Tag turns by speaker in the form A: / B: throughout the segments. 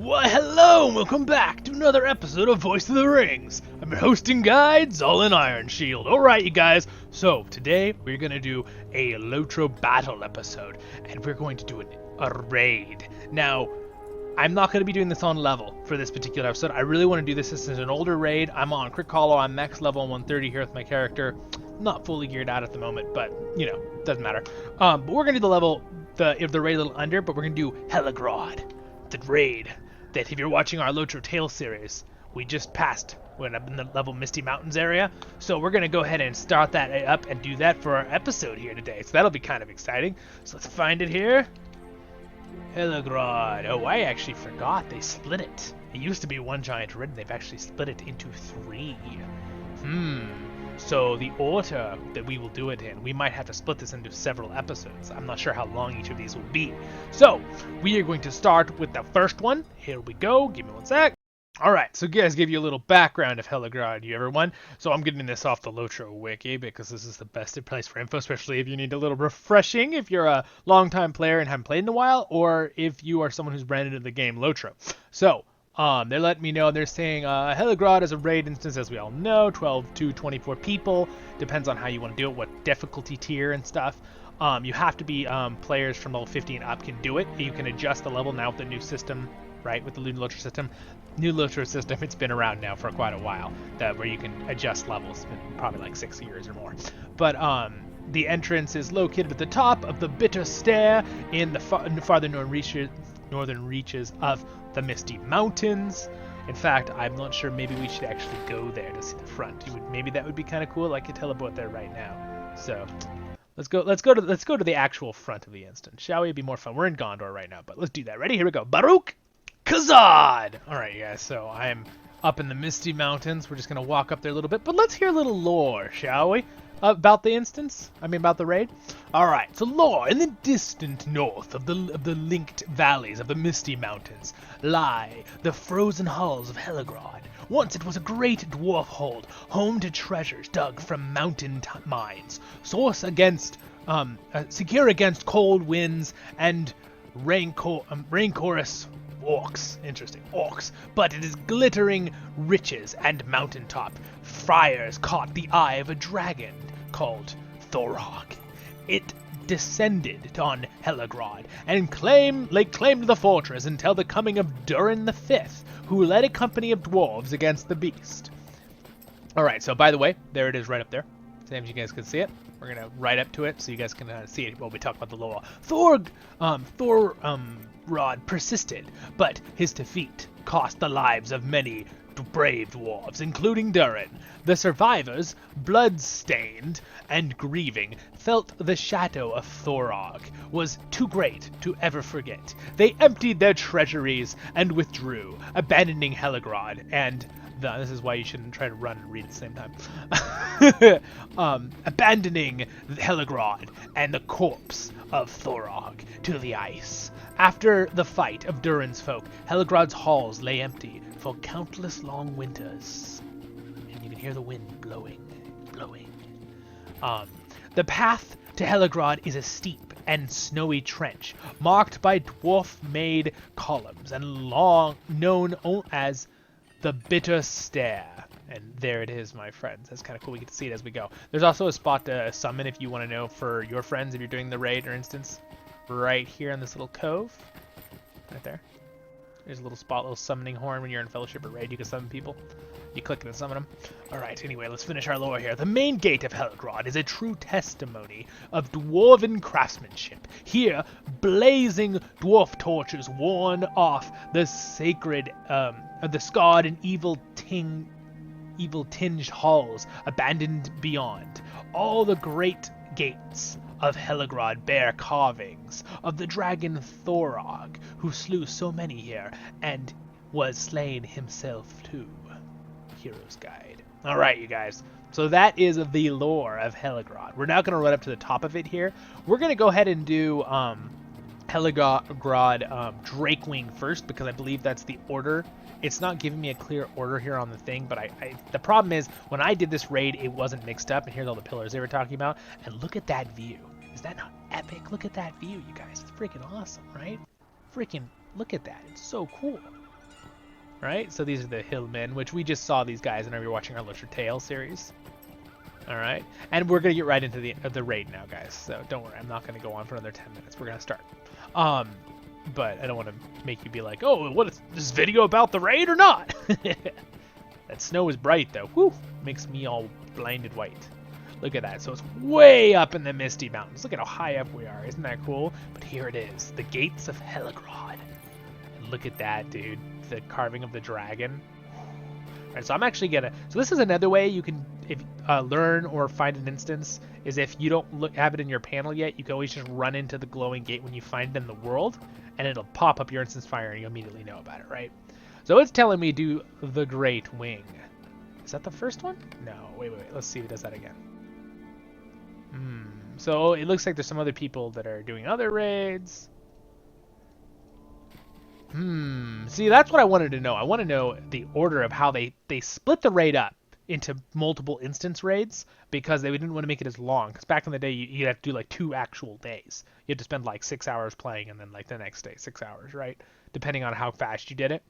A: Why, hello, and welcome back to another episode of Voice of the Rings. I'm your hosting guide, Zolan Ironshield. Alright, you guys, so today we're going to do a LOTRO battle episode, and we're going to do a raid. Now, I'm not going to be doing this on level for this particular episode. I really want to do this as an older raid. I'm on Crit Hollow, I'm max level 130 here with my character. Not fully geared out at the moment, but, you know, doesn't matter. But we're going to do the raid a little under, but we're going to do Helegrod, the raid. That if you're watching our LOTRO Tales series, we just passed. We're up in the level Misty Mountains area. So we're going to go ahead and start that up and do that for our episode here today. So that'll be kind of exciting. So let's find it here. Helegrod. Oh, I actually forgot. They split it. It used to be one giant raid, and they've actually split it into 3. So the order that we will do it in, we might have to split this into several episodes. I'm not sure how long each of these will be. So we are going to start with the first one. Here we go. Give me one sec. Alright, so guys, give you a little background of Helegrod, you everyone. So I'm getting this off the LOTRO wiki because this is the best place for info, especially if you need a little refreshing, if you're a long-time player and haven't played in a while, or if you are someone who's brand new to the game LOTRO. So, they're letting me know, they're saying Helegrod is a raid instance, as we all know, 12 to 24 people. Depends on how you want to do it, what difficulty tier and stuff. You have to be players from level 50 and up can do it. You can adjust the level now with the new system, right, with the new LOTRO system. New LOTRO system, it's been around now for quite a while, where you can adjust levels. It's been probably like 6 years or more. But the entrance is located at the top of the Bitter Stair in the farther northern reaches of the Misty Mountains. In fact, I'm not sure, maybe we should actually go there to see the front. Maybe that would be kind of cool. I could teleport there right now. So let's go to the actual front of the instance, shall we? It'd be more fun. We're in Gondor right now, but let's do that. Ready? Here we go. Baruch Kazad! Alright, guys, so I'm up in the Misty Mountains. We're just gonna walk up there a little bit, but let's hear a little lore, shall we? About the instance? About the raid? Alright, so lore. In the distant north of the linked valleys of the Misty Mountains lie the frozen halls of Helegrod. Once it was a great dwarf hold, home to treasures dug from mountain mines, secure against cold winds and rancorous orcs. Interesting. Orcs. But it is glittering riches and mountaintop. Friars caught the eye of a dragon called Thorog. It descended on Helegrod and laid claim to the fortress until the coming of Durin V, who led a company of dwarves against the beast. Alright, so by the way, there it is right up there. Same as you guys can see it. We're going to right up to it so you guys can see it while we talk about the lore. Thorod persisted, but his defeat cost the lives of many brave dwarves, including Durin. The survivors, blood-stained and grieving, felt the shadow of Thorog was too great to ever forget. They emptied their treasuries and withdrew, abandoning Helegrod and this is why you shouldn't try to run and read at the same time. Abandoning Helegrod and the corpse of Thorog to the ice. After the fight of Durin's folk, Helegrod's halls lay empty for countless long winters. And you can hear the wind blowing. The path to Helegrod is a steep and snowy trench, marked by dwarf-made columns and known as the Bitter Stair. And there it is, my friends. That's kind of cool. We get to see it as we go. There's also a spot to summon if you want to know for your friends if you're doing the raid or instance. Right here in this little cove. Right there. There's a little spot, little summoning horn when you're in Fellowship or raid. You can summon people. You click it and summon them. Alright, anyway, let's finish our lore here. The main gate of Helegrod is a true testimony of dwarven craftsmanship. Here, blazing dwarf torches warn off the sacred, the scarred and evil-tinged halls abandoned beyond. All the great gates of Helegrod bear carvings of the dragon Thorog, who slew so many here, and was slain himself too. Hero's Guide. Alright, you guys. So that is the lore of Helegrod. We're now going to run up to the top of it here. We're going to go ahead and do Helegrod Drakewing first, because I believe that's the order. It's not giving me a clear order here on the thing, but the problem is, when I did this raid, it wasn't mixed up, and here's all the pillars they were talking about, and look at that view. Is that not epic? Look at that view, you guys. It's freaking awesome, right? Freaking look at that. It's so cool. right? So these are the hillmen, which we just saw these guys whenever you're watching our LOTRO Tale series. All right, and we're gonna get right into the raid now, guys. So don't worry, I'm not gonna go on for another 10 minutes. We're gonna start. But I don't want to make you be like, oh, what is this video about the raid or not? That snow is bright though. Whew, makes me all blinded white. Look at that. So it's way up in the Misty Mountains. Look at how high up we are. Isn't that cool? But here it is, the gates of Helegrod. And look at that, dude. The carving of the dragon. All right, so I'm actually gonna. So this is another way you can learn or find an instance. Is if you don't have it in your panel yet, you can always just run into the glowing gate when you find it in the world, and it'll pop up your instance fire, and you immediately know about it, right? So it's telling me do the Great Wing. Is that the first one? No. Wait. Let's see if it does that again. So it looks like there's some other people that are doing other raids. See, that's what I wanted to know. I want to know the order of how they split the raid up into multiple instance raids because they didn't want to make it as long. Because back in the day, you'd have to do like 2 actual days. You had to spend like 6 hours playing and then like the next day 6 hours, right? Depending on how fast you did it.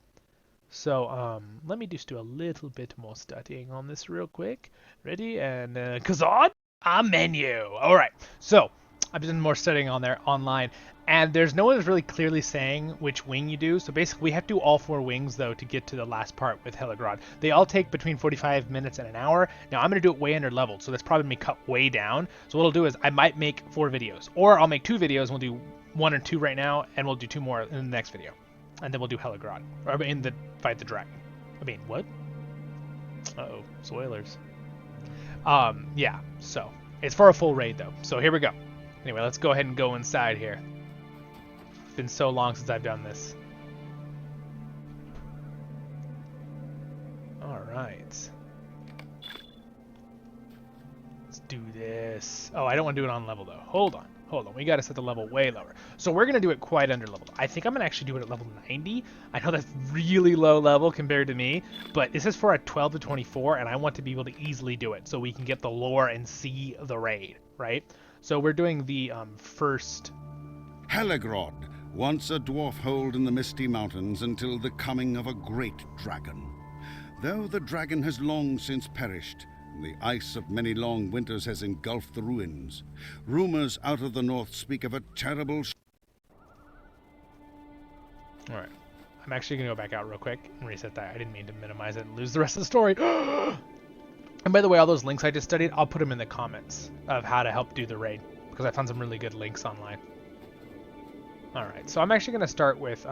A: So let me just do a little bit more studying on this real quick. Ready? And Kazad? A menu. All right. So I've been more studying on there online, and there's no one that's really clearly saying which wing you do. So basically, we have to do all 4 wings though to get to the last part with Helegrod. They all take between 45 minutes and an hour. Now I'm gonna do it way under leveled, so that's probably gonna be cut way down. So what I'll do is I might make 4 videos, or I'll make 2 videos. We'll do 1 or 2 right now, and we'll do 2 more in the next video, and then we'll do Helegrod or in the fight the dragon. I mean, what? Uh-oh, spoilers. Yeah, so it's for a full raid though. So here we go. Anyway, let's go ahead and go inside here. It's been so long since I've done this. All right. Let's do this. Oh, I don't want to do it on level though. Hold on. We got to set the level way lower. So we're going to do it quite under leveled. I think I'm going to actually do it at level 90. I know that's really low level compared to me, but this is for a 12 to 24, and I want to be able to easily do it so we can get the lore and see the raid, right? So we're doing the first...
B: Helegrod, once a dwarf hold in the Misty Mountains until the coming of a great dragon. Though the dragon has long since perished, the ice of many long winters has engulfed the ruins. Rumors out of the north speak of a terrible...
A: Alright. I'm actually going to go back out real quick and reset that. I didn't mean to minimize it and lose the rest of the story. And by the way, all those links I just studied, I'll put them in the comments of how to help do the raid, because I found some really good links online. Alright, so I'm actually going to start with...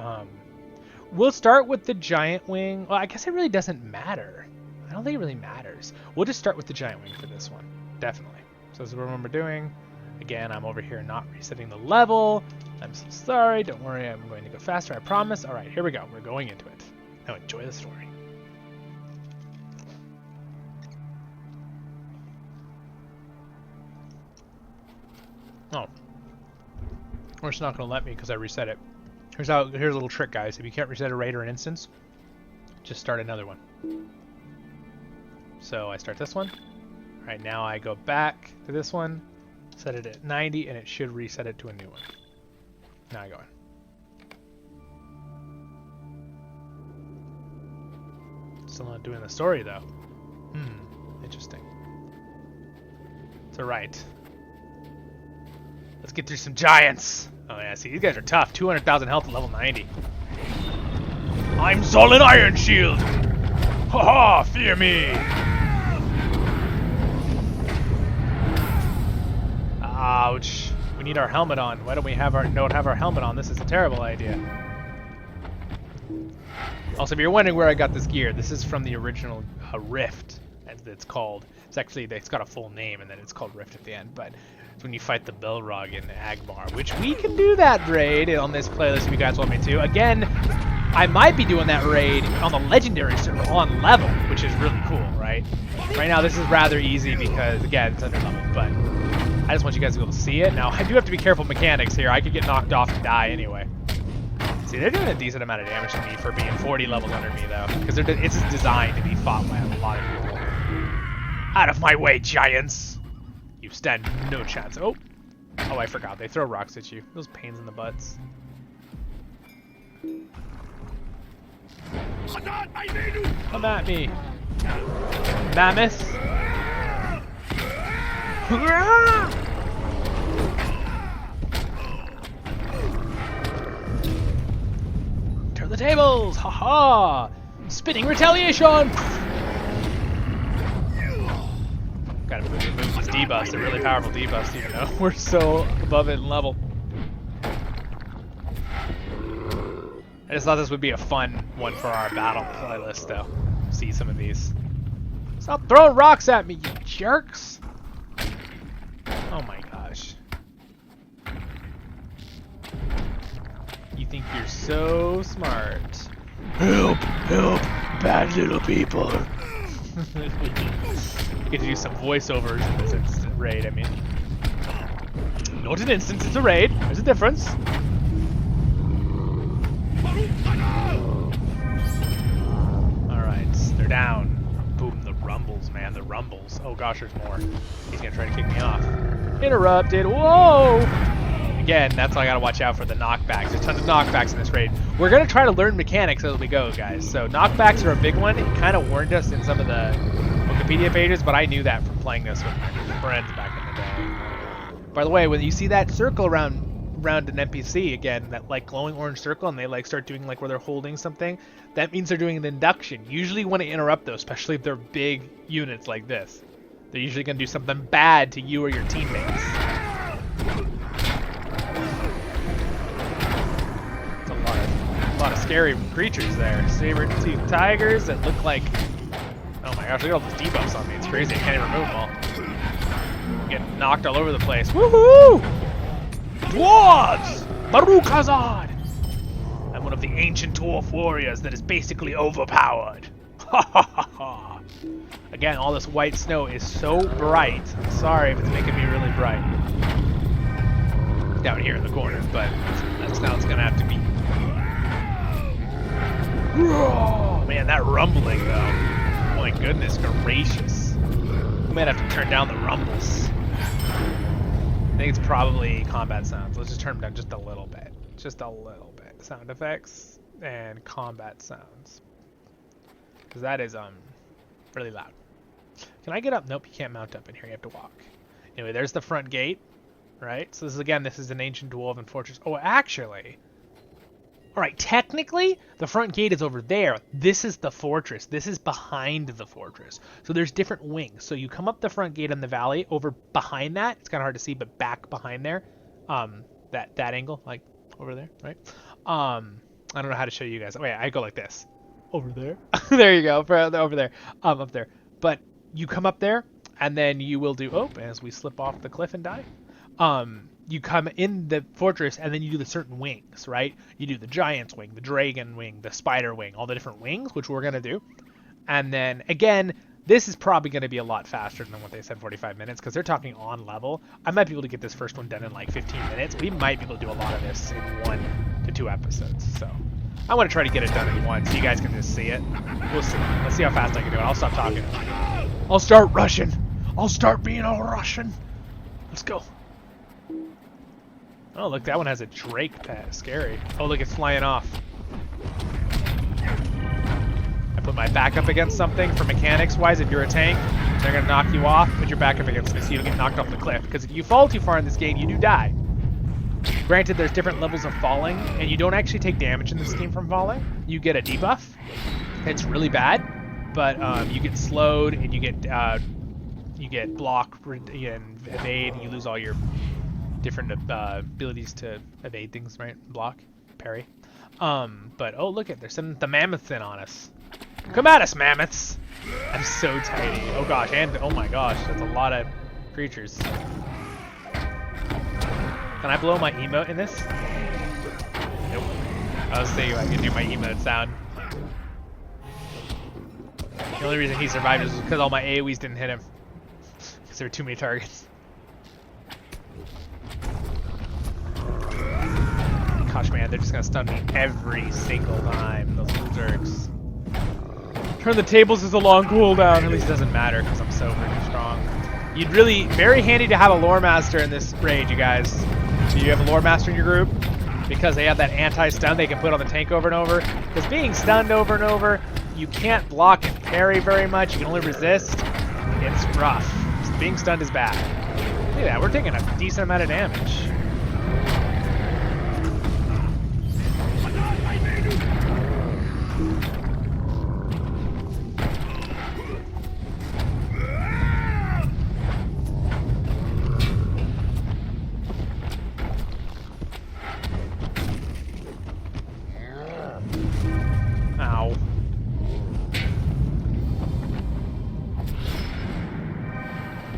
A: we'll start with the giant wing. Well, I guess it really doesn't matter. I don't think it really matters. We'll just start with the giant wing for this one. Definitely. So this is what we're doing. Again, I'm over here not resetting the level. I'm so sorry. Don't worry. I'm going to go faster. I promise. All right, here we go. We're going into it. Now enjoy the story. Oh. Or it's not going to let me because I reset it. Here's a little trick, guys. If you can't reset a raid or an instance, just start another one. So I start this one. All right, now I go back to this one, set it at 90, and it should reset it to a new one. Now I go in. Still not doing the story, though. Interesting. It's alright. Let's get through some giants. Oh yeah, see, these guys are tough. 200,000 health at level 90. I'm Solid Iron Shield! Haha, fear me! Ouch. We need our helmet on. Why don't we have our helmet on? This is a terrible idea. Also, if you're wondering where I got this gear, this is from the original Rift, as it's called. It's got a full name, and then it's called Rift at the end, but it's when you fight the Belrog in Agmar, which we can do that raid on this playlist if you guys want me to. Again, I might be doing that raid on the Legendary server on level, which is really cool, right? Right now, this is rather easy because, again, it's under level, but I just want you guys to be able to see it. Now, I do have to be careful mechanics here. I could get knocked off and die anyway. See, they're doing a decent amount of damage to me for being 40 levels under me, though, because it's designed to be fought by a lot of people. Out of my way, giants! You stand no chance. Oh, I forgot. They throw rocks at you. Those pains in the butts. Come at me. Mammoth. Turn the tables! Haha! Spinning retaliation! Gotta move these debuffs. They're really powerful debuffs, even though we're so above it in level. I just thought this would be a fun one for our battle playlist, though. See some of these. Stop throwing rocks at me, you jerks! Oh my gosh. You think you're so smart. Help! Help! Bad little people! You get to do some voiceovers in this instant raid, I mean. Not an instance, it's a raid. There's a difference. Alright, they're down. Boom, the rumbles, man, the rumbles. Oh gosh, there's more. He's gonna try to kick me off. Interrupted, whoa! Again, that's why I gotta watch out for the knockbacks. There's tons of knockbacks in this raid. We're gonna try to learn mechanics as we go, guys. So knockbacks are a big one. It kind of warned us in some of the Wikipedia pages, but I knew that from playing this with my friends back in the day. By the way, when you see that circle around an NPC again, that like glowing orange circle, and they like start doing like where they're holding something, that means they're doing an induction. Usually want to interrupt those, especially if they're big units like this. They're usually going to do something bad to you or your teammates. It's a lot of scary creatures there. Saber-toothed tigers that look like, oh my gosh, look at all those debuffs on me. It's crazy. I can't even remove them all. Get knocked all over the place. Woohoo! Dwarves! Baruch Hazard! I'm one of the ancient dwarf warriors that is basically overpowered. Ha ha ha ha! Again, all this white snow is so bright. I'm sorry if it's making me really bright. Down here in the corner, but that's how it's gonna have to be. Oh, man, that rumbling though. My goodness gracious. We might have to turn down the rumbles. I think it's probably combat sounds. Let's just turn them down just a little bit. Just a little bit. Sound effects and combat sounds. Because that is really loud. Can I get up? Nope, you can't mount up in here. You have to walk. Anyway, there's the front gate, right? So this is an ancient dwarven fortress. Oh, actually. All right, technically, the front gate is over there. This is the fortress. This is behind the fortress. So there's different wings. So you come up the front gate in the valley. Over behind that, it's kind of hard to see, but back behind there, that angle, like over there, right? I don't know how to show you guys. Wait, I go like this. Over there. There you go. Over there. Up there. But you come up there, and then you will do. Oh, as we slip off the cliff and die. You come in the fortress, and then you do the certain wings, right? You do the giant's wing, the dragon wing, the spider wing, all the different wings, which we're gonna do. And then again, this is probably gonna be a lot faster than what they said, 45 minutes, because they're talking on level. I might be able to get this first one done in like 15 minutes. We might be able to do a lot of this in 1 to 2 episodes. So I want to try to get it done in one, so you guys can just see it. We'll see. Let's see how fast I can do it. I'll stop talking. I'll start rushing. I'll start being all Russian. Let's go. Oh, look, that one has a Drake pet. Scary. Oh, look, it's flying off. I put my back up against something for mechanics-wise. If you're a tank, they're going to knock you off. Put your back up against me so you don't get knocked off the cliff. Because if you fall too far in this game, you do die. Granted, there's different levels of falling, and you don't actually take damage in this game from falling. You get a debuff. It's really bad, but you get slowed, and you get block and evade, and you lose all your different abilities to evade things, right? Block, parry. But oh, look at they're sending the mammoths in on us. Come at us, mammoths! I'm so tiny. Oh gosh, and oh my gosh, that's a lot of creatures. Can I blow my emote in this? Nope. I was thinking I could do my emote sound. The only reason he survived is because all my AoEs didn't hit him. Because there were too many targets. Gosh, man, they're just gonna stun me every single time. Those little jerks. Turn the tables is a long cooldown. At least it doesn't matter because I'm so freaking strong. You'd really, very handy to have a lore master in this raid, you guys. Do you have a lore master in your group? because they have that anti-stun they can put on the tank over and over. Because being stunned over and over, you can't block and parry very much. You can only resist. It's rough. Being stunned is bad. Look at that. We're taking a decent amount of damage. Ow.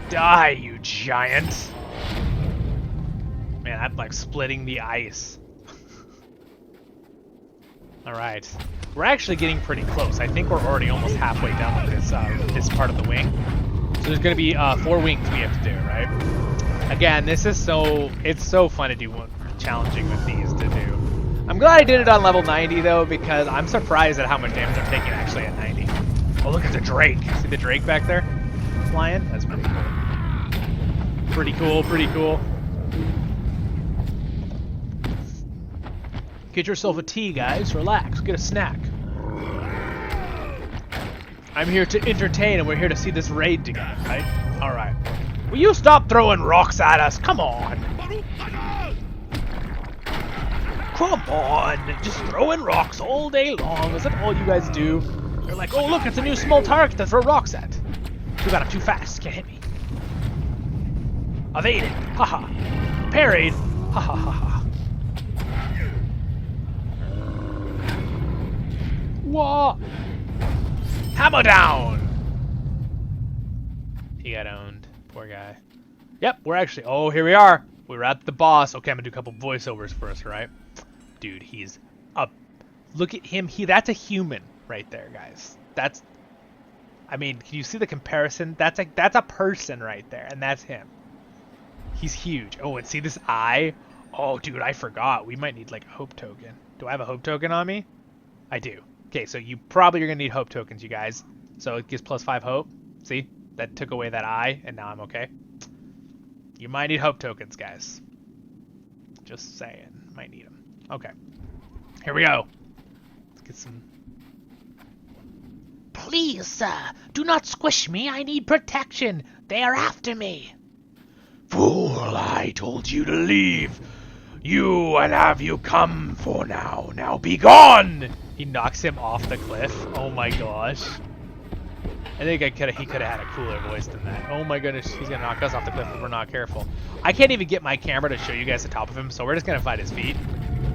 A: Die, you giant! Man, I'm like splitting the ice. Alright. We're actually getting pretty close. I think we're already almost halfway done with this part of the wing. So there's gonna be 4 wings we have to do, right? Again, this is it's so fun to do challenging with these to do. I'm glad I did it on level 90 though, because I'm surprised at how much damage I'm taking actually at 90. Oh, look at the Drake. See the Drake back there? Flying? That's pretty cool. Pretty cool, pretty cool. Get yourself a tea, guys. Relax. Get a snack. I'm here to entertain, and we're here to see this raid together, right? Alright. Will you stop throwing rocks at us? Come on. Come on. Just throwing rocks all day long. Is that all you guys do? You're like, oh, look, it's a new small target to throw rocks at. Too bad I'm too fast. Can't hit me. Evaded. Haha. Parried. Ha ha ha ha. Whoa. Hammer down. He got owned. Poor guy. Yep, we're actually... Oh, here we are. We're at the boss. Okay, I'm gonna do a couple voiceovers first, right? Dude, he's up. Look at him. That's a human right there, guys. That's... I mean, can you see the comparison? That's a person right there, and that's him. He's huge. Oh, and see this eye? Oh, dude, I forgot. We might need, like, a hope token. Do I have a hope token on me? I do. Okay, so you probably are going to need hope tokens, you guys. So it gives +5 hope. See? That took away that eye, and now I'm okay. You might need hope tokens, guys. Just saying. Might need them. Okay. Here we go. Let's get some... Please, sir, do not squish me. I need protection. They are after me. Fool, I told you to leave. You and have you come for now. Now be gone. He knocks him off the cliff. Oh my gosh. I think he could have had a cooler voice than that. Oh my goodness, he's gonna knock us off the cliff if we're not careful. I can't even get my camera to show you guys the top of him, so we're just gonna fight his feet.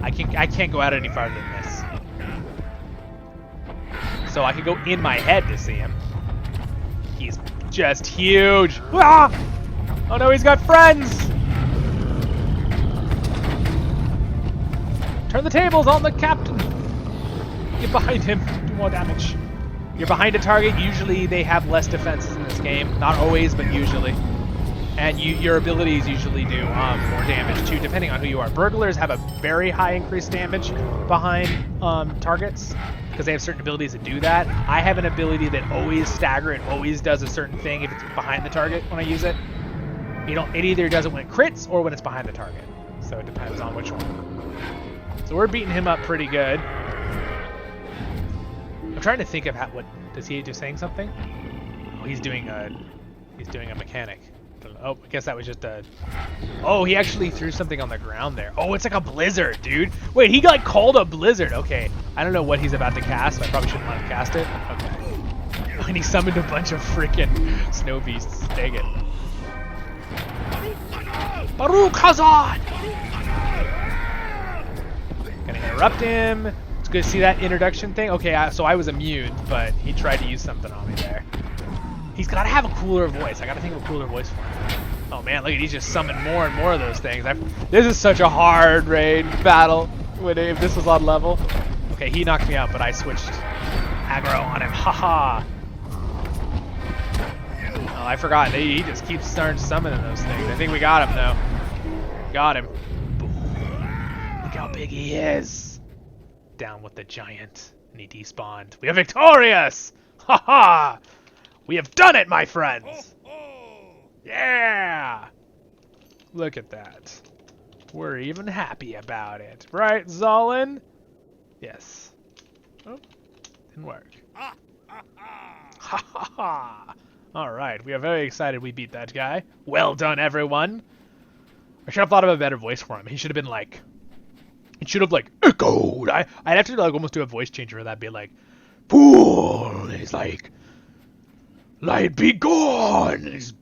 A: I can't go out any farther than this. So I can go in my head to see him. He's just huge. Ah! Oh no, he's got friends! Turn the tables on the captain! Get behind him, do more damage. You're behind a target, usually they have less defenses in this game. Not always, but usually. And your abilities usually do more damage too, depending on who you are. Burglars have a very high increased damage behind targets, because they have certain abilities that do that. I have an ability that always stagger and always does a certain thing if it's behind the target when I use it. It either does it when it crits or when it's behind the target. So it depends on which one. So we're beating him up pretty good. I'm trying to think of what is he just saying something? Oh, he's doing a mechanic. Oh, I guess that was just a... Oh, he actually threw something on the ground there. Oh, it's like a blizzard, dude. Wait, he got called a blizzard. Okay, I don't know what he's about to cast. I probably shouldn't let him cast it. Okay. And he summoned a bunch of freaking snow beasts. Dang it. Baruch Hazard! Gonna interrupt him. It's good to see that introduction thing. Okay, so I was immune, but he tried to use something on me there. He's got to have a cooler voice. I got to think of a cooler voice for him. Oh man, look at he's just summoned more and more of those things. This is such a hard raid battle if this was on level. Okay, he knocked me out, but I switched aggro on him. Haha. Oh, I forgot. He just keeps starting summoning those things. I think we got him though. Got him. Boom. Look how big he is. Down with the giant. And he despawned. We are victorious! Haha! We have done it, my friends! Yeah! Look at that. We're even happy about it. Right, Zolin? Yes. Oh, didn't work. Ha ha ha! Alright, we are very excited we beat that guy. Well done, everyone! I should have thought of a better voice for him. He should have been like... It should have like echoed. I'd have to like almost do a voice changer for that. Be like, "Fool!" He's like, "Light be gone!" And he's...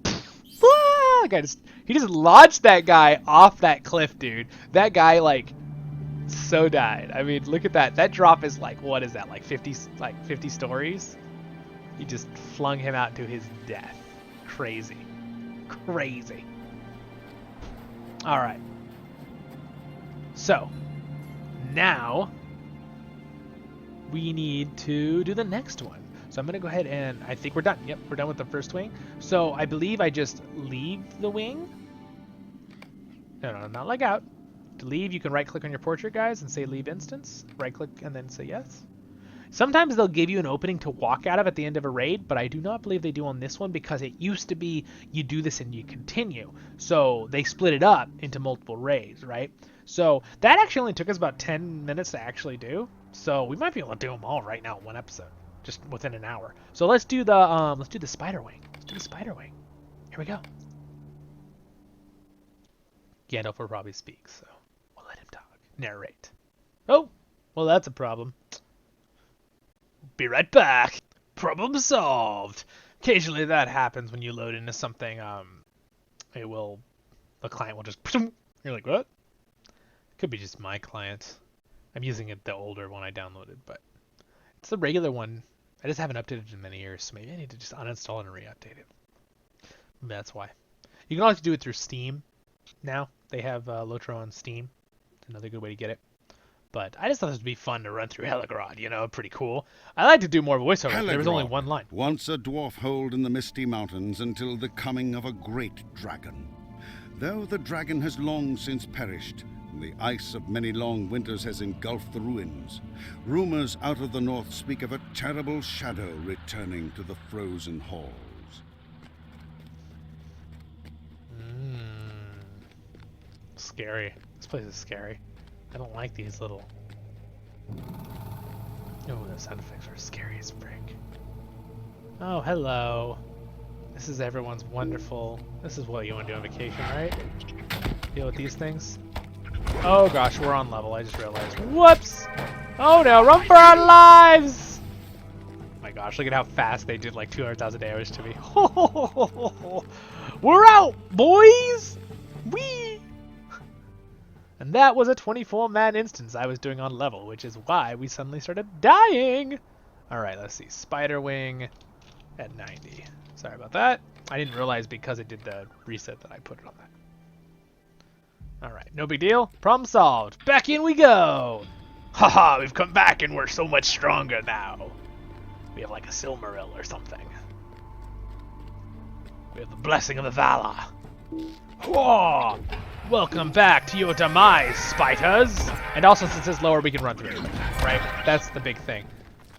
A: He just launched that guy off that cliff, dude. That guy like so died. I mean, look at that. That drop is like, what is that? Like 50 stories? He just flung him out to his death. Crazy. Crazy. All right. So, now we need to do the next one. So I'm going to go ahead and I think we're done. Yep, we're done with the first wing. So I believe I just leave the wing. No, not like out. To leave, you can right click on your portrait, guys, and say leave instance. Right click and then say yes. Sometimes they'll give you an opening to walk out of at the end of a raid, but I do not believe they do on this one because it used to be you do this and you continue. So they split it up into multiple raids, right? So that actually only took us about 10 minutes to actually do. So we might be able to do them all right now in one episode, just within an hour. So let's do the spider wing. Let's do the spider wing. Here we go. Gandalf will probably speak, so we'll let him talk. Narrate. Oh, well that's a problem. Be right back. Problem solved. Occasionally that happens when you load into something. The client will just. You're like, what? Could be just my client. I'm using the older one I downloaded, but it's the regular one. I just haven't updated it in many years, so maybe I need to just uninstall it and re-update it. Maybe that's why. You can also do it through Steam. Now they have LOTRO on Steam. It's another good way to get it. But I just thought this would be fun to run through Helegrod, you know, pretty cool. I like to do more voiceover. There was only one line.
B: Once a dwarf hold in the misty mountains until the coming of a great dragon. Though the dragon has long since perished, and the ice of many long winters has engulfed the ruins, rumors out of the north speak of a terrible shadow returning to the frozen halls.
A: Scary. This place is scary. I don't like these little... Oh, the sound effects are scary as frick. Oh, hello. This is everyone's wonderful... This is what you want to do on vacation, right? Deal with these things. Oh gosh, we're on level, I just realized. Whoops! Oh no, run for our lives! Oh my gosh, look at how fast they did like 200,000 damage to me. We're out, boys! Whee! And that was a 24-man instance I was doing on level, which is why we suddenly started dying. Alright, let's see. Spider wing at 90. Sorry about that. I didn't realize because it did the reset that I put it on that. Alright, no big deal. Problem solved. Back in we go. Haha, we've come back and we're so much stronger now. We have like a Silmaril or something. We have the blessing of the Valor. Whoa! Welcome back to your demise, spiders! And also, since it's lower, we can run through it, right? That's the big thing.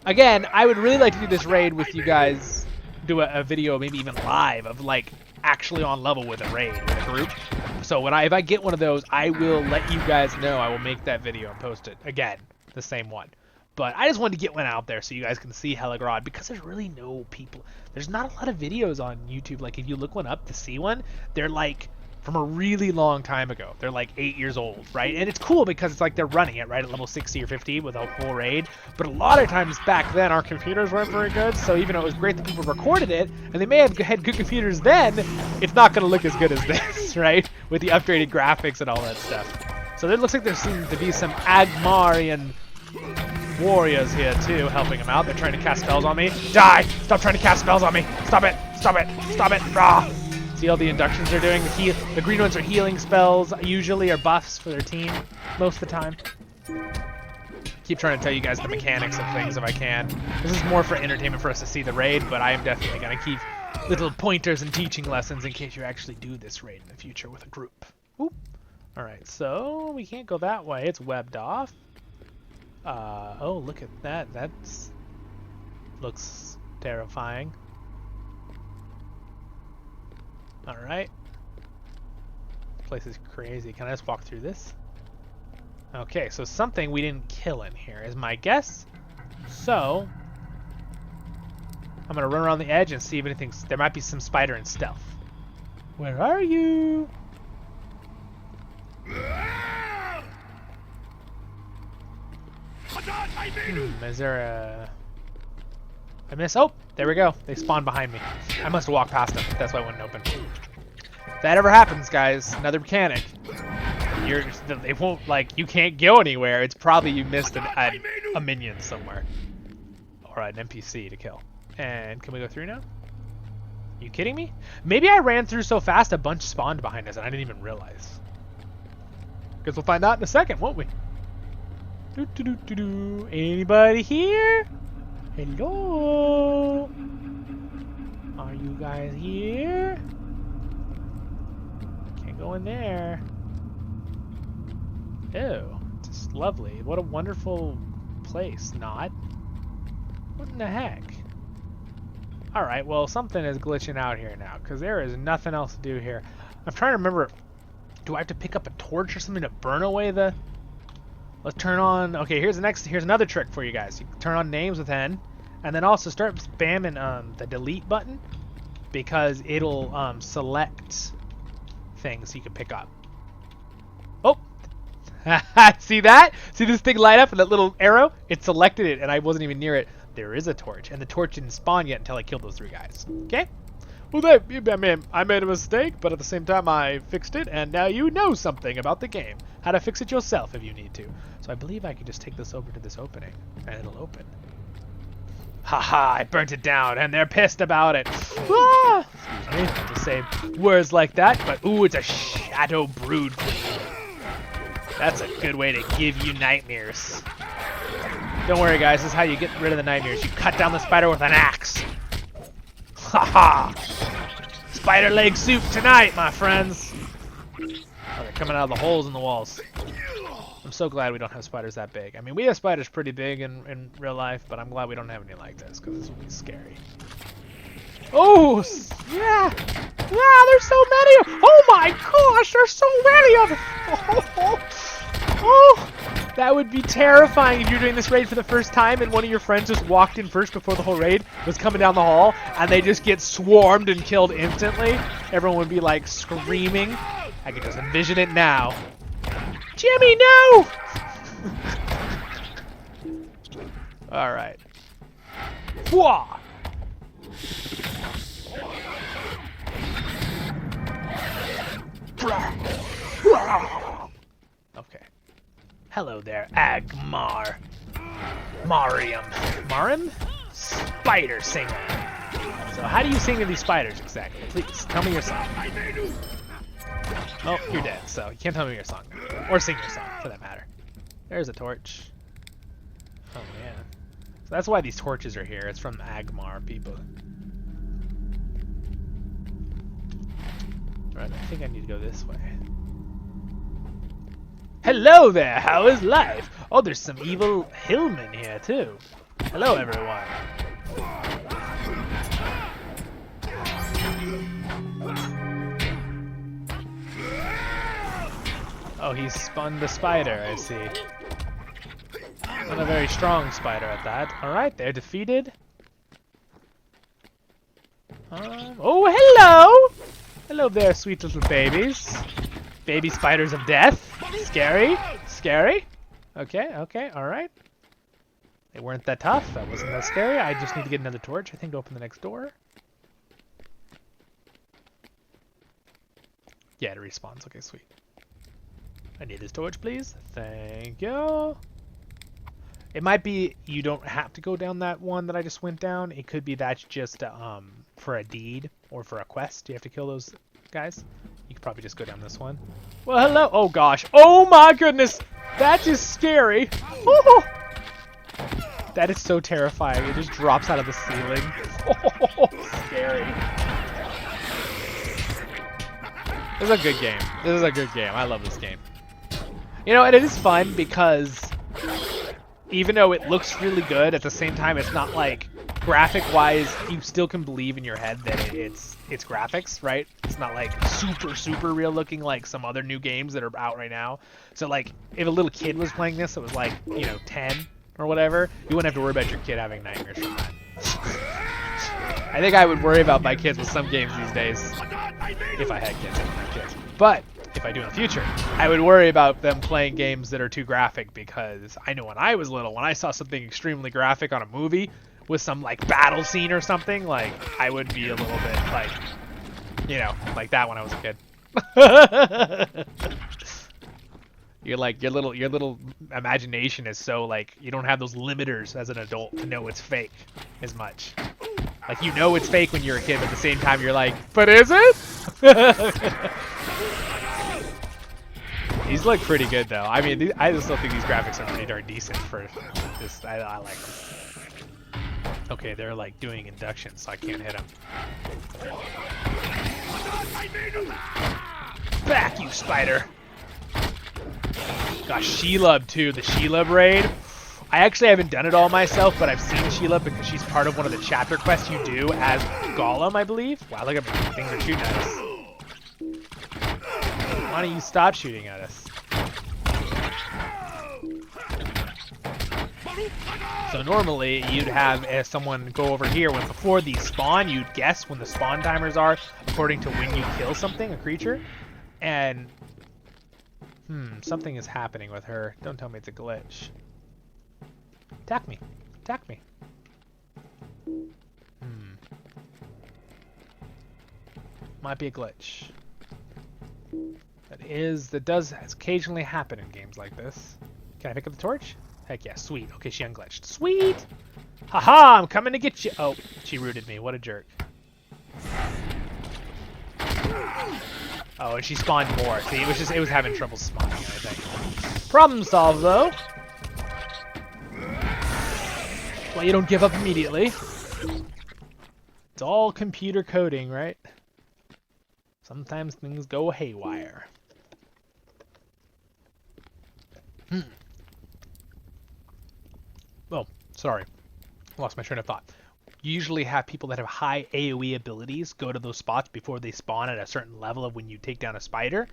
A: Again, I would really like to do this raid with you guys, do a video, maybe even live, of like actually on level with a raid, with a group. So if I get one of those, I will let you guys know. I will make that video and post it. Again, the same one. But I just wanted to get one out there so you guys can see Helegrod, because there's really no people. There's not a lot of videos on YouTube. Like, if you look one up to see one, they're like from a really long time ago. They're like 8 years old, right? And it's cool because it's like they're running it, right, at level 60 or 50 with a full raid. But a lot of times back then, our computers weren't very good. So even though it was great that people recorded it, and they may have had good computers then, it's not going to look as good as this, right? With the upgraded graphics and all that stuff. So it looks like there seems to be some Agmarian warriors here too, helping him out. They're trying to cast spells on me. Die! Stop trying to cast spells on me! Stop it! Stop it! Stop it! Rah! See all the inductions they're doing? The green ones are healing spells, usually, or buffs for their team, most of the time. Keep trying to tell you guys the mechanics of things if I can. This is more for entertainment for us to see the raid, but I am definitely going to keep little pointers and teaching lessons in case you actually do this raid in the future with a group. Oop. Alright, so we can't go that way. It's webbed off. Oh, look at that. That's... looks terrifying. Alright. place is crazy. Can I just walk through this? Okay, so something we didn't kill in here is my guess. So I'm gonna run around the edge and see if anything's. There might be some spider in stealth. Where are you? Is there a... I miss... Oh, there we go. They spawned behind me. I must have walked past them. That's why it wouldn't open. If that ever happens, guys, another mechanic. They won't, like, you can't go anywhere. It's probably you missed a minion somewhere. Or an NPC to kill. And can we go through now? You kidding me? Maybe I ran through so fast a bunch spawned behind us and I didn't even realize. Guess we'll find out in a second, won't we? Anybody here? Hello? Are you guys here? Can't go in there. Ew, just lovely. What a wonderful place. Not. What in the heck? Alright, well, something is glitching out here now, because there is nothing else to do here. I'm trying to remember, do I have to pick up a torch or something to burn away the... Let's turn on... Okay, here's another trick for you guys. You turn on names with N, and then also start spamming the delete button, because it'll select things you can pick up. Oh! See that? See this thing light up and that little arrow? It selected it, and I wasn't even near it. There is a torch, and the torch didn't spawn yet until I killed those 3 guys. Okay? Well, I made a mistake, but at the same time I fixed it, and now you know something about the game. How to fix it yourself if you need to. So I believe I can just take this over to this opening, and it'll open. Haha, I burnt it down, and they're pissed about it. Ah! Excuse me, not to say words like that, but ooh, it's a shadow brood queen. That's a good way to give you nightmares. Don't worry, guys. This is how you get rid of the nightmares. You cut down the spider with an axe. Haha! Spider leg soup tonight, my friends. Oh, they're coming out of the holes in the walls. I'm so glad we don't have spiders that big. I mean, we have spiders pretty big in real life, but I'm glad we don't have any like this, because this would be scary. Oh, yeah! Yeah, there's so many of them! Oh my gosh, there's so many of them! Oh, that would be terrifying if you're doing this raid for the first time and one of your friends just walked in first before the whole raid was coming down the hall and they just get swarmed and killed instantly. Everyone would be like screaming. I can just envision it now. Jimmy, no! Alright. Whoa! Okay. Hello there, Agmar. Marim? Spider singer. So how do you sing to these spiders exactly? Please, tell me your song. Oh, you're dead, so you can't tell me your song. Or sing your song, for that matter. There's a torch. Oh, man. So that's why these torches are here. It's from Agmar people. Alright, I think I need to go this way. Hello there, how is life? Oh, there's some evil hillmen here, too. Hello, everyone. Oh, he's spun the spider, I see. Not a very strong spider at that. Alright, they're defeated. Oh, hello! Hello there, sweet little babies. Baby spiders of death. Scary. Scary. Okay, okay, alright. They weren't that tough. That wasn't that scary. I just need to get another torch, I think, to open the next door. Yeah, it respawns. Okay, sweet. I need this torch, please. Thank you. It might be you don't have to go down that one that I just went down. It could be that's just for a deed or for a quest. You have to kill those guys. You could probably just go down this one. Well, hello. Oh, gosh. Oh, my goodness. That is scary. Oh, that is so terrifying. It just drops out of the ceiling. Oh, scary. This is a good game. This is a good game. I love this game. You know, and it is fun because even though it looks really good, at the same time, it's not like graphic-wise, you still can believe in your head that it's graphics, right? It's not like super real looking like some other new games that are out right now. So like, if a little kid was playing this that was like, 10 or whatever, you wouldn't have to worry about your kid having nightmares from that. I think I would worry about my kids with some games these days, if I had kids. I don't have kids. But if I do in the future, I would worry about them playing games that are too graphic, because I know when I was little, when I saw something extremely graphic on a movie with some like battle scene or something, like I would be a little bit like, like that when I was a kid. You're like, your little imagination is so like, you don't have those limiters as an adult to know it's fake as much. Like, it's fake when you're a kid, but at the same time you're like, but is it? These look pretty good though. I mean, I just still think these graphics are pretty darn decent for this. I like them. Okay, they're like doing induction, so I can't hit them. Back, you spider! Gosh, Shelob too, the Shelob raid. I actually haven't done it all myself, but I've seen Shelob because she's part of one of the chapter quests you do as Golem, I believe. Wow, look at me, things are shooting at us. Why don't you stop shooting at us? So normally you'd have someone go over here when before these spawn, you'd guess when the spawn timers are according to when you kill something, a creature, and something is happening with her. Don't tell me it's a glitch. Attack me. Attack me. Might be a glitch. That does occasionally happen in games like this. Can I pick up the torch? Heck yeah, sweet. Okay, she unglitched. Sweet! Haha, I'm coming to get you. Oh, she rooted me. What a jerk. Oh, and she spawned more. See, it was having trouble spawning, I think. Problem solved, though. Well, you don't give up immediately. It's all computer coding, right? Sometimes things go haywire. Oh, sorry. Lost my train of thought. You usually have people that have high AoE abilities go to those spots before they spawn at a certain level of when you take down a spider.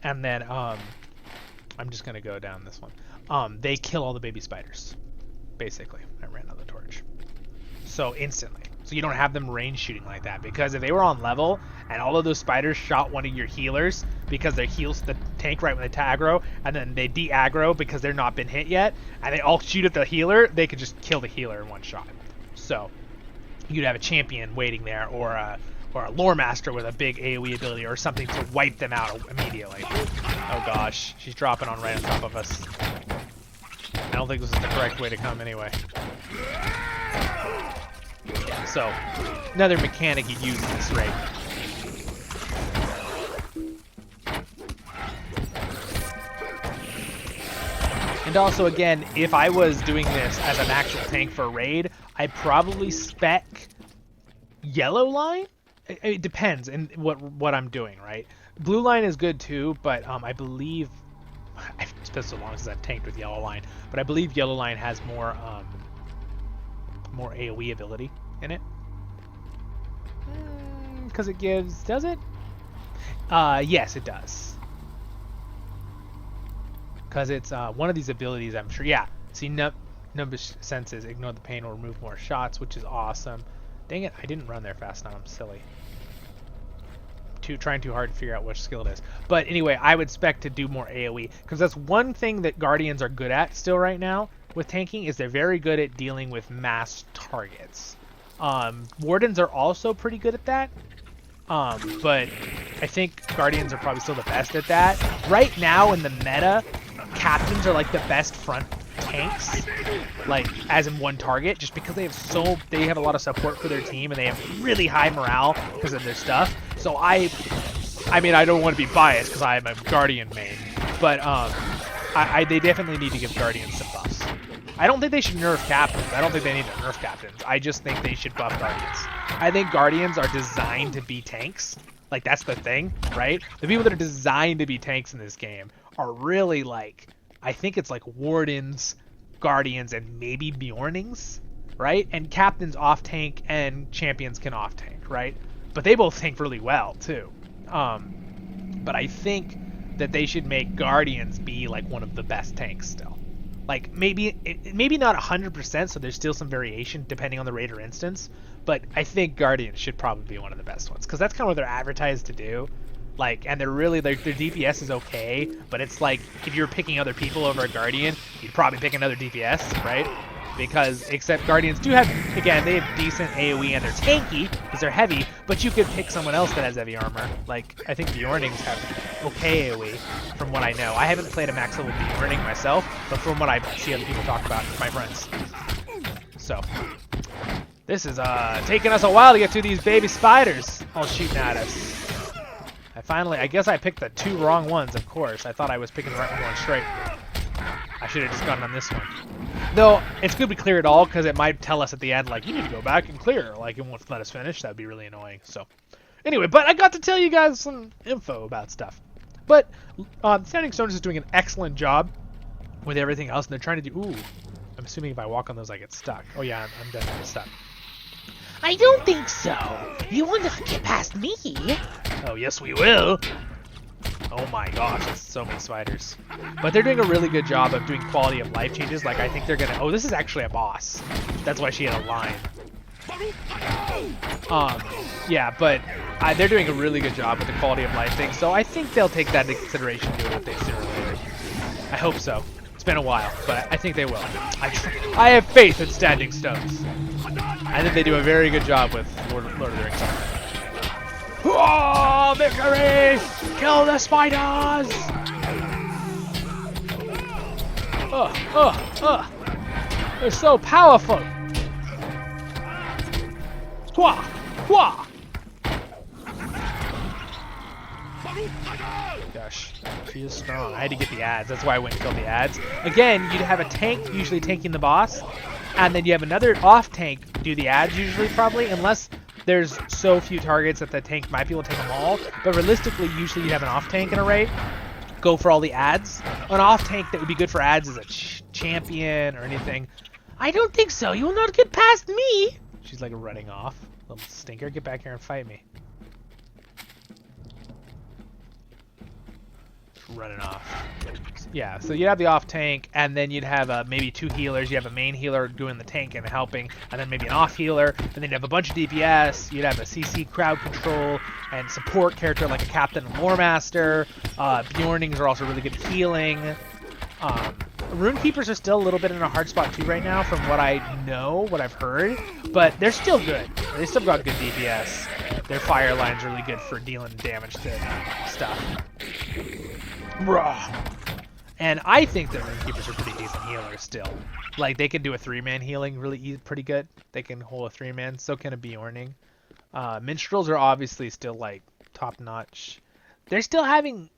A: And then, I'm just going to go down this one. They kill all the baby spiders. Basically. I ran out of the torch. So, instantly. So you don't have them range shooting like that. Because if they were on level, and all of those spiders shot one of your healers, because they heals the tank right when they aggro, and then they de-aggro because they're not been hit yet, and they all shoot at the healer, they could just kill the healer in one shot. So, you'd have a champion waiting there, or a lore master with a big AoE ability, or something to wipe them out immediately. Oh gosh, she's dropping right on top of us. I don't think this is the correct way to come anyway. So, another mechanic you use in this raid. And also, again, if I was doing this as an actual tank for a raid, I'd probably spec yellow line. It depends in what I'm doing, right? Blue line is good too, but I believe it's been so long since I've tanked with yellow line, but I believe yellow line has more AoE ability in it. Because it does it? Yes, it does. Because it's one of these abilities, I'm sure. Yeah, see, Numbus senses, ignore the pain or remove more shots, which is awesome. Dang it, I didn't run there fast enough. I'm silly. Trying too hard to figure out which skill it is. But anyway, I would expect to do more AoE, because that's one thing that Guardians are good at still right now with tanking, is they're very good at dealing with mass targets. Wardens are also pretty good at that. But I think Guardians are probably still the best at that. Right now in the meta, Captains are like the best front tanks, like as in one target, just because they have a lot of support for their team, and they have really high morale because of their stuff. So I mean, I don't want to be biased because I'm a Guardian main, but they definitely need to give Guardians some buffs. I don't think they should nerf Captains. I don't think they need to nerf Captains. I just think they should buff Guardians. I think Guardians are designed to be tanks. Like, that's the thing, right? The people that are designed to be tanks in this game are really like, I think it's like Wardens, Guardians, and maybe Bjornings. right? And captains off tank and champions can off tank, right? But they both tank really well too. But I think that they should make guardians be like one of the best tanks still. Like maybe not 100%, so there's still some variation depending on the raid or instance. But I think guardians should probably be one of the best ones because that's kind of what they're advertised to do. Like, and they're really their DPS is okay, but it's like if you're picking other people over a guardian, you'd probably pick another DPS, right? Because except guardians do have, again, they have decent AoE and they're tanky because they're heavy, but you could pick someone else that has heavy armor. Like I think Bjornings have okay AoE from what I know. I haven't played a max level Bjorning myself, but from what I see other people talk about, my friends. So this is taking us a while to get through these baby spiders all shooting at us. I guess I picked the 2 wrong ones, of course. I thought I was picking the right one going straight. I should have just gone on this one. Though, it's good we clear it all, because it might tell us at the end, like, you need to go back and clear. Like, it won't let us finish. That would be really annoying. So, anyway, but I got to tell you guys some info about stuff. But, Standing Stones is doing an excellent job with everything else, and they're trying to do... Ooh, I'm assuming if I walk on those, I get stuck. Oh, yeah, I'm definitely stuck.
C: I don't think so. You will not get past me.
A: Oh, yes, we will. Oh my gosh, that's so many spiders. But they're doing a really good job of doing quality of life changes. Like, I think they're gonna... Oh, this is actually a boss. That's why she had a line. Yeah, but they're doing a really good job with the quality of life thing. So I think they'll take that into consideration and do an update sooner or later. I hope so. It's been a while, but I think they will. I have faith in Standing Stones. I think they do a very good job with Lord of the Rings. Oh, victory! Kill the spiders! They're so powerful! Hua! Hua! Gosh, she is strong. I had to get the ads. That's why I went and killed the ads. Again, you'd have a tank usually tanking the boss, and then you have another off tank do the ads usually, probably, unless there's so few targets that the tank might be able to take them all. But realistically, usually you'd have an off tank in a raid go for all the ads. An off tank that would be good for ads is a champion or anything. I don't think so. You will not get past me. She's like running off. Little stinker, get back here and fight me. Running off. Yeah, so you'd have the off tank, and then you'd have maybe 2 healers. You have a main healer doing the tank and helping, and then maybe an off healer, and then you'd have a bunch of DPS. You'd have a CC crowd control and support character like a captain and lore master. Bjornings are also really good at healing. Rune Keepers are still a little bit in a hard spot too right now from what I know, what I've heard, but they're still good. They still got good DPS. Their fire line's really good for dealing damage to stuff. Bruh. And I think that Rune Keepers are pretty decent healers still. Like, they can do a 3-man healing really pretty good. They can hold a 3-man, so can a Bjorning. Minstrels are obviously still, like, top-notch. They're still having...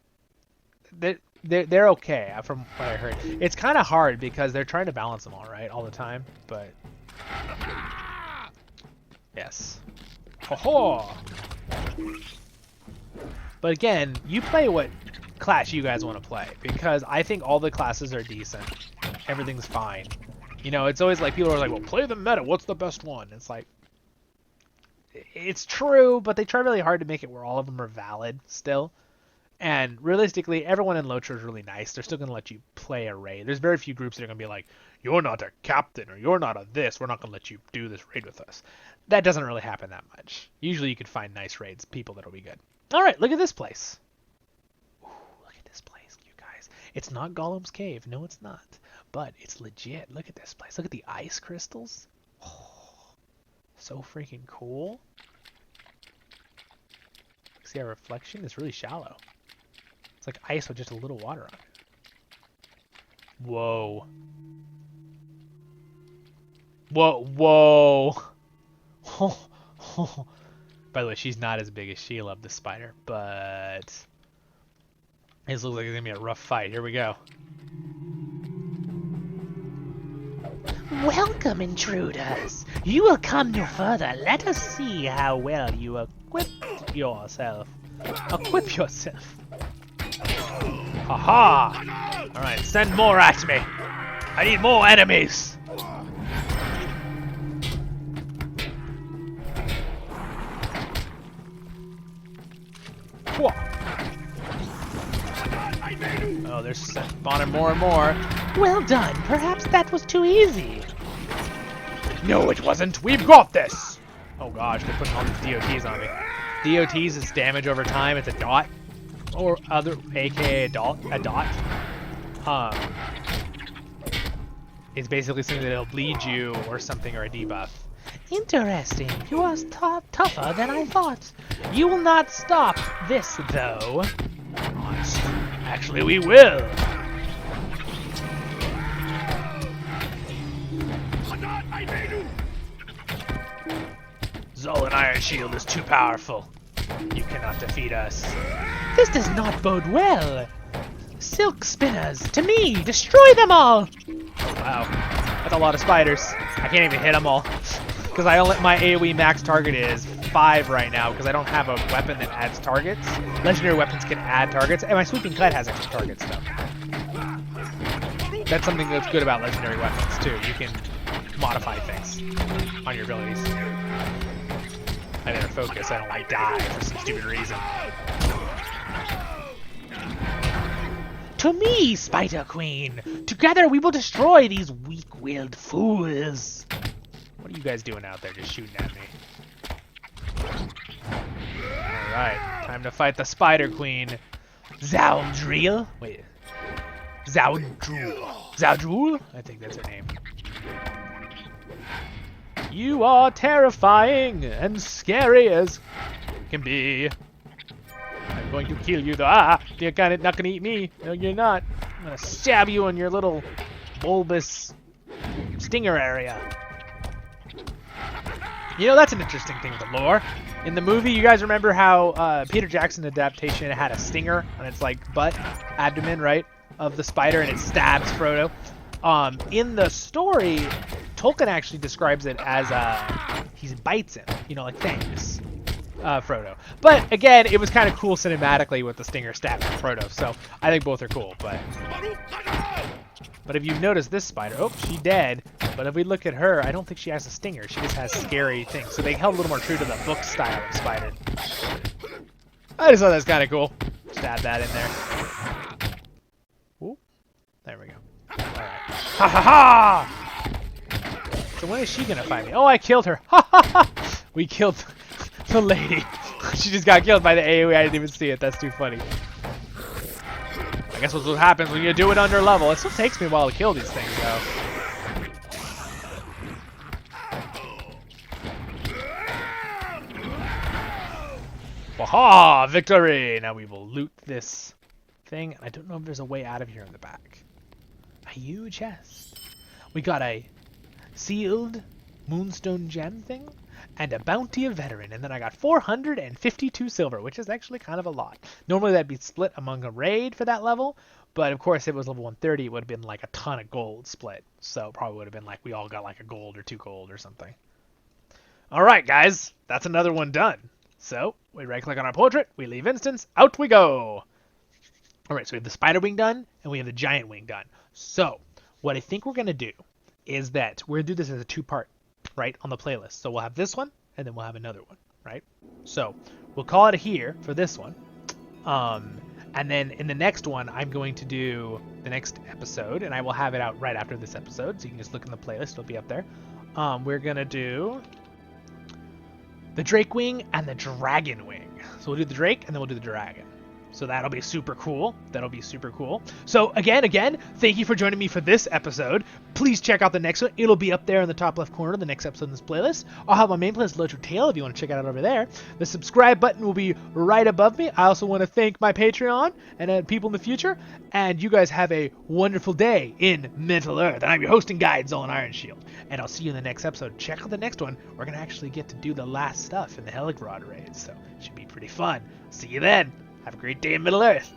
A: They're okay, from what I heard. It's kind of hard because they're trying to balance them all, right, all the time, but... Yes. Ho-ho! But again, you play what class you guys want to play, because I think all the classes are decent. Everything's fine. You know, it's always like, people are like, well, play the meta, what's the best one? It's like, it's true, but they try really hard to make it where all of them are valid still. And realistically, everyone in LOTRO is really nice. They're still going to let you play a raid. There's very few groups that are going to be like, you're not a captain, or you're not a this, we're not going to let you do this raid with us. That doesn't really happen that much. Usually you can find nice raids, people that'll be good. Alright, look at this place. Ooh, look at this place, you guys. It's not Gollum's Cave. No, it's not. But it's legit. Look at this place. Look at the ice crystals. Oh, so freaking cool. See our reflection? It's really shallow. It's like ice with just a little water on it. Whoa. Whoa. Whoa. By the way, she's not as big as Sheila, the spider, but this looks like it's gonna be a rough fight. Here we go.
C: Welcome, intruders. You will come no further. Let us see how well you equip yourself.
A: Equip yourself. Haha! Alright, send more at me. I need more enemies. Whoa. Oh, they're spawning more and more.
C: Well done. Perhaps that was too easy.
A: No, it wasn't. We've got this. Oh gosh, they're putting all these DOTs on me. DOTs is damage over time. It's a dot, or other, aka a dot. It's basically something that'll bleed you or something, or a debuff.
C: Interesting. You are tougher than I thought. You will not stop this, though.
A: Actually, we will. Zolan Iron Shield is too powerful. You cannot defeat us.
C: This does not bode well. Silk spinners, to me! Destroy them all!
A: Oh, wow. That's a lot of spiders. I can't even hit them all. Because my AoE max target is 5 right now, because I don't have a weapon that adds targets. Legendary weapons can add targets, and my sweeping cut has extra targets, though. That's something that's good about legendary weapons, too. You can modify things on your abilities. I better focus, I don't like die for some stupid reason.
C: To me, Spider Queen! Together we will destroy these weak-willed fools!
A: What are you guys doing out there just shooting at me? Alright, time to fight the Spider Queen.
C: Zaldriel?
A: Wait. Zaldrul? I think that's her name. You are terrifying and scary as can be. I'm going to kill you though. Ah! You're not gonna eat me. No, you're not. I'm gonna stab you in your little bulbous stinger area. You know, that's an interesting thing with the lore. In the movie, you guys remember how Peter Jackson adaptation had a stinger on its like butt, abdomen, right, of the spider, and it stabs Frodo. In the story, Tolkien actually describes it as he bites him, you know, like Thanos, Frodo. But again, it was kind of cool cinematically with the stinger stabbing Frodo, so I think both are cool. But if you've noticed this spider, oh, she's dead. But if we look at her, I don't think she has a stinger. She just has scary things. So they held a little more true to the book style of spider. I just thought that was kind of cool. Stab that in there. Ooh, there we go. All right. Ha ha ha! So when is she gonna find me? Oh, I killed her. Ha ha ha! We killed the lady. She just got killed by the AoE. I didn't even see it. That's too funny. I guess that's what happens when you do it under level. It still takes me a while to kill these things, though. Waha! Victory! Now we will loot this thing. I don't know if there's a way out of here in the back. A huge chest. We got a sealed moonstone gem thing and a bounty of veteran, and then I got 452 silver, which is actually kind of a lot. Normally that'd be split among a raid for that level, but of course if it was level 130 it would have been like a ton of gold split, so probably would have been like we all got like a gold or 2 gold or something. Alright guys, that's another one done. So we right click on our portrait, we leave instance, out we go. Alright, so we have the spider wing done and we have the giant wing done. So what I think we're going to do is that we're going to do this as a 2-part, right, on the playlist. So we'll have this one, and then we'll have another one, right? So we'll call it here for this one. And then in the next one, I'm going to do the next episode, and I will have it out right after this episode, so you can just look in the playlist. It'll be up there. We're going to do the Drake Wing and the Dragon Wing. So we'll do the Drake, and then we'll do the Dragon. So that'll be super cool. That'll be super cool. So again, thank you for joining me for this episode. Please check out the next one. It'll be up there in the top left corner, the next episode in this playlist. I'll have my main playlist, LOTRO Tale, if you want to check it out over there. The subscribe button will be right above me. I also want to thank my Patreon and people in the future. And you guys have a wonderful day in Mental Earth. And I'm your host and guide, Zolan Iron Shield. And I'll see you in the next episode. Check out the next one. We're going to actually get to do the last stuff in the Helegrod raid. So it should be pretty fun. See you then. Have a great day in Middle Earth.